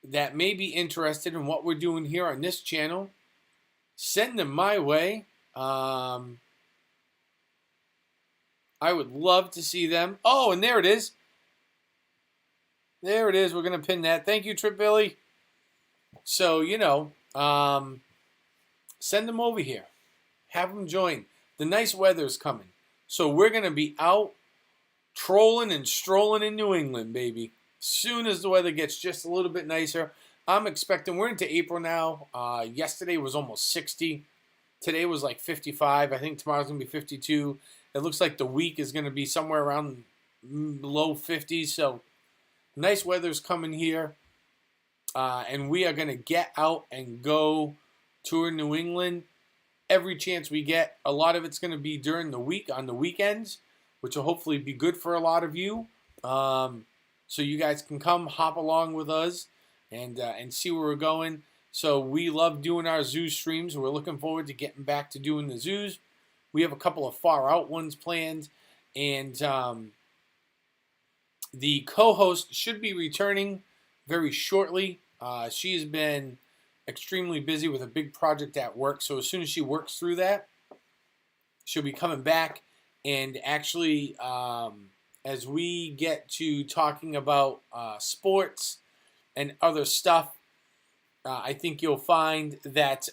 that may be interested in what we're doing here on this channel, send them my way. I would love to see them. Oh, and there it is. There it is. We're going to pin that. Thank you, Trip Billy. So, send them over here. Have them join. The nice weather's coming. So we're going to be out trolling and strolling in New England, baby. Soon as the weather gets just a little bit nicer. I'm expecting, we're into April now. Yesterday was almost 60. Today was like 55. I think tomorrow's going to be 52. It looks like the week is going to be somewhere around low 50s. So nice weather's coming here. And we are going to get out and go tour New England every chance we get. A lot of it's going to be during the week, on the weekends, which will hopefully be good for a lot of you. So you guys can come hop along with us and see where we're going. So we love doing our zoo streams. We're looking forward to getting back to doing the zoos. We have a couple of far out ones planned, and the co-host should be returning very shortly. She's been extremely busy with a big project at work, so as soon as she works through that, she'll be coming back. And actually, as we get to talking about sports and other stuff, I think you'll find that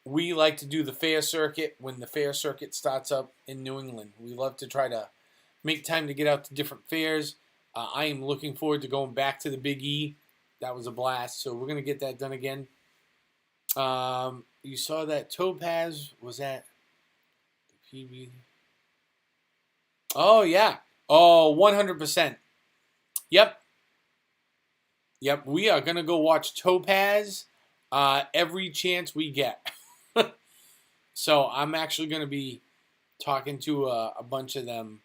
we like to do the fair circuit when the fair circuit starts up in New England. We love to try to make time to get out to different fairs. I am looking forward to going back to the Big E. That was a blast, so we're going to get that done again. You saw that Topaz was at the PB. Oh, yeah. Oh, 100%. Yep. We are going to go watch Topaz every chance we get. So I'm actually going to be talking to a bunch of them,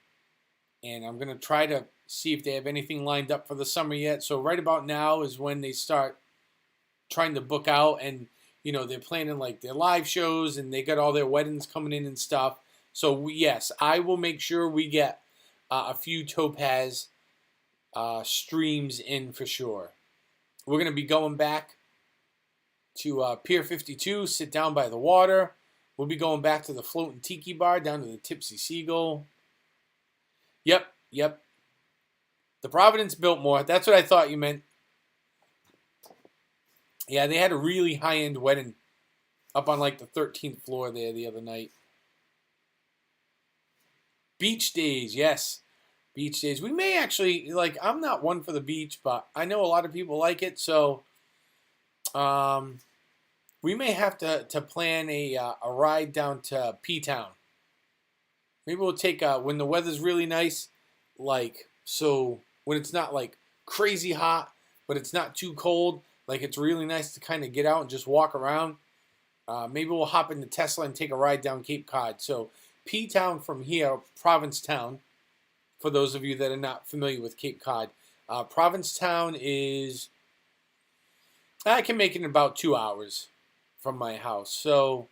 and I'm going to try to see if they have anything lined up for the summer yet. So right about now is when they start trying to book out, and they're planning like their live shows, and they got all their weddings coming in and stuff. So yes, I will make sure we get a few Topaz streams in for sure. We're going to be going back to Pier 52, sit down by the water. We'll be going back to the Floating Tiki Bar, down to the Tipsy Seagull. Yep. The Providence Biltmore. That's what I thought you meant. Yeah, they had a really high-end wedding up on like the 13th floor there the other night. Beach days, yes. Beach days. We may actually, I'm not one for the beach, but I know a lot of people like it, so we may have to plan a ride down to P-Town. Maybe we'll take, when the weather's really nice, so when it's not crazy hot, but it's not too cold, it's really nice to kind of get out and just walk around. Maybe we'll hop in the Tesla and take a ride down Cape Cod. So P-Town from here, Provincetown, for those of you that are not familiar with Cape Cod. Provincetown is, I can make it in about 2 hours from my house. So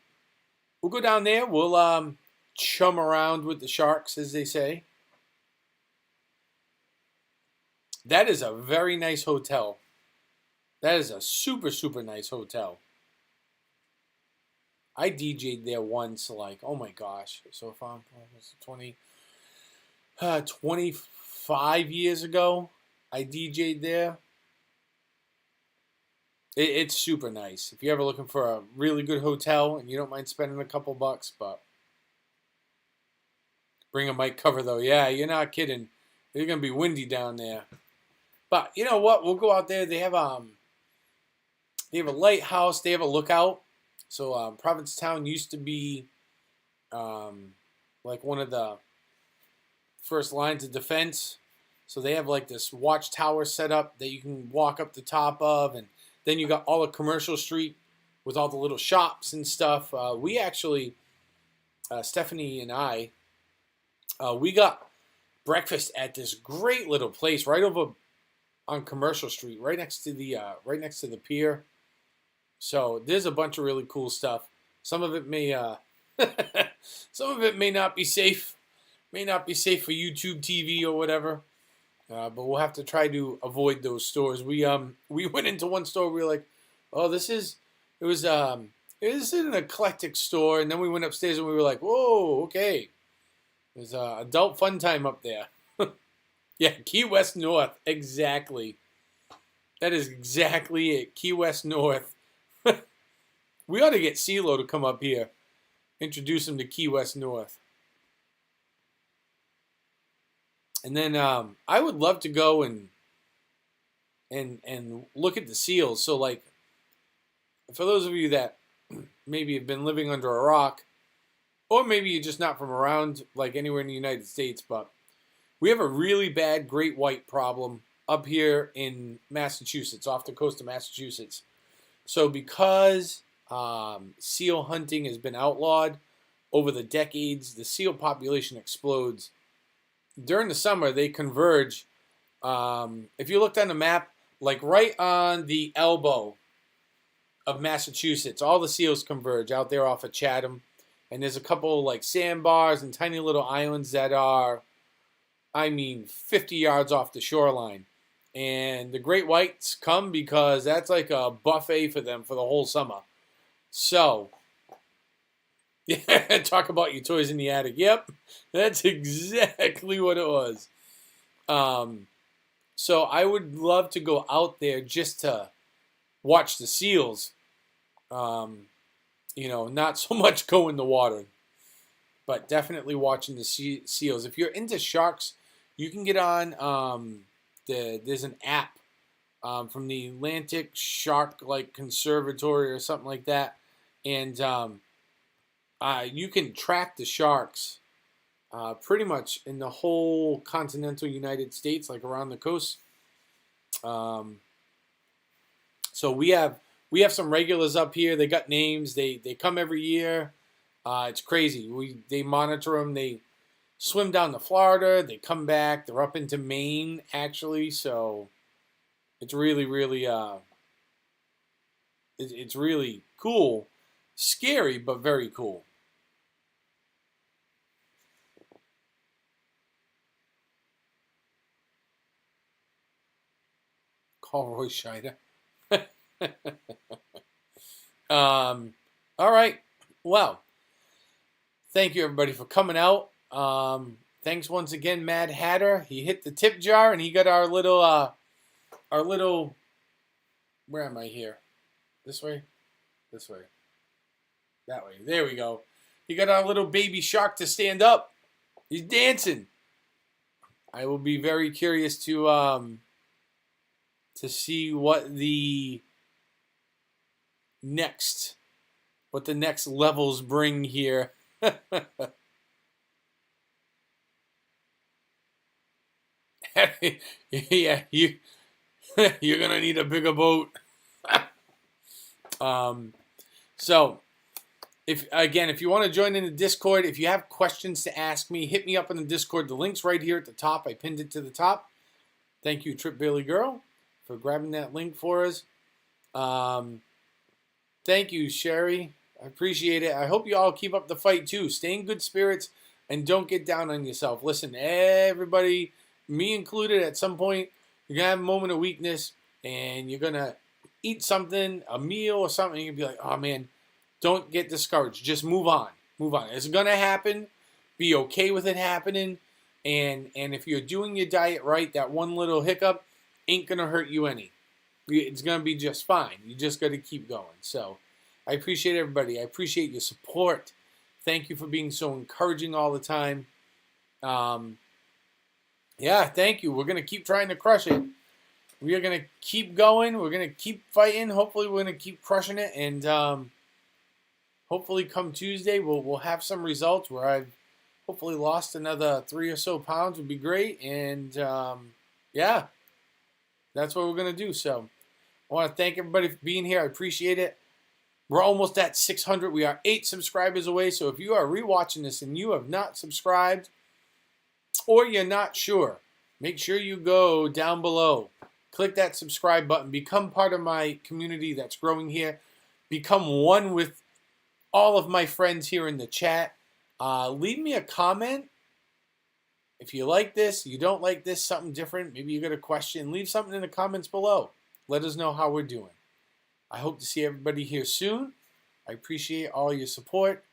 we'll go down there. We'll chum around with the sharks, as they say. That is a very nice hotel. That is a super, super nice hotel. I DJ'd there once, oh my gosh. So if I'm 25 years ago, I DJ'd there. It's super nice. If you're ever looking for a really good hotel and you don't mind spending a couple bucks, but Bring a mic cover though. Yeah, you're not kidding. It's gonna be windy down there. But you know what? We'll go out there. They have a lighthouse. They have a lookout. So Provincetown used to be like one of the first lines of defense. So they have like this watchtower set up that you can walk up the top of, and then you got all the commercial street with all the little shops and stuff. We actually, Stephanie and I, we got breakfast at this great little place right over on Commercial Street, right next to the pier. So there's a bunch of really cool stuff. Some of it may some of it may not be safe, for YouTube TV or whatever. But we'll have to try to avoid those stores. We went into one store. We were like, oh, it was an eclectic store, and then we went upstairs and we were like, whoa, okay. There's adult fun time up there. Yeah, Key West North, exactly. That is exactly it. Key West North. We ought to get CeeLo to come up here, introduce him to Key West North. And then I would love to go and look at the seals. So, like, for those of you that maybe have been living under a rock, or maybe you're just not from around, like, anywhere in the United States, but we have a really bad great white problem up here in Massachusetts, off the coast of Massachusetts. So because seal hunting has been outlawed over the decades, the seal population explodes. During the summer, they converge. If you looked on the map, like right on the elbow of Massachusetts, all the seals converge out there off of Chatham. And there's a couple like sandbars and tiny little islands that are, 50 yards off the shoreline. And the great whites come because that's like a buffet for them for the whole summer. So, yeah, talk about your toys in the attic. Yep, that's exactly what it was. So I would love to go out there just to watch the seals. Not so much go in the water, but definitely watching the seals. If you're into sharks, you can get on. There's an app from the Atlantic Shark Conservatory or something like that, and you can track the sharks pretty much in the whole continental United States, like around the coast. So we have some regulars up here. They got names. They come every year. It's crazy. They monitor them. They swim down to Florida. They come back. They're up into Maine actually. So it's really, really it's really cool. Scary, but very cool. Call Roy Scheider. All right. Well, thank you everybody for coming out. Thanks once again, Mad Hatter. He hit the tip jar and he got our little, where am I here? This way? This way. That way. There we go. He got our little baby shark to stand up. He's dancing. I will be very curious to see what the next levels bring here. Yeah, you're gonna need a bigger boat. So if you want to join in the Discord, if you have questions to ask me, hit me up in the Discord. The link's right here at the top. I pinned it to the top. Thank you, Trip Bailey Girl, for grabbing that link for us. Thank you, Sherry. I appreciate it. I hope you all keep up the fight too. Stay in good spirits and don't get down on yourself. Listen, everybody, me included, at some point, you're going to have a moment of weakness and you're going to eat something, a meal or something, and you'll be like, oh man, don't get discouraged. Just move on. Move on. It's going to happen. Be okay with it happening. And if you're doing your diet right, that one little hiccup ain't going to hurt you any. It's going to be just fine. You just got to keep going. So I appreciate everybody. I appreciate your support. Thank you for being so encouraging all the time. Yeah, thank you. We're going to keep trying to crush it. We are going to keep going. We're going to keep fighting. Hopefully, we're going to keep crushing it. And hopefully, come Tuesday, we'll have some results where I've hopefully lost another 3 or so pounds would be great. And yeah, that's what we're going to do. So I want to thank everybody for being here. I appreciate it. We're almost at 600. We are 8 subscribers away. So if you are rewatching this and you have not subscribed or you're not sure, make sure you go down below. Click that subscribe button. Become part of my community that's growing here. Become one with all of my friends here in the chat. Leave me a comment. If you like this, you don't like this, something different, maybe you got a question, leave something in the comments below. Let us know how we're doing. I hope to see everybody here soon. I appreciate all your support.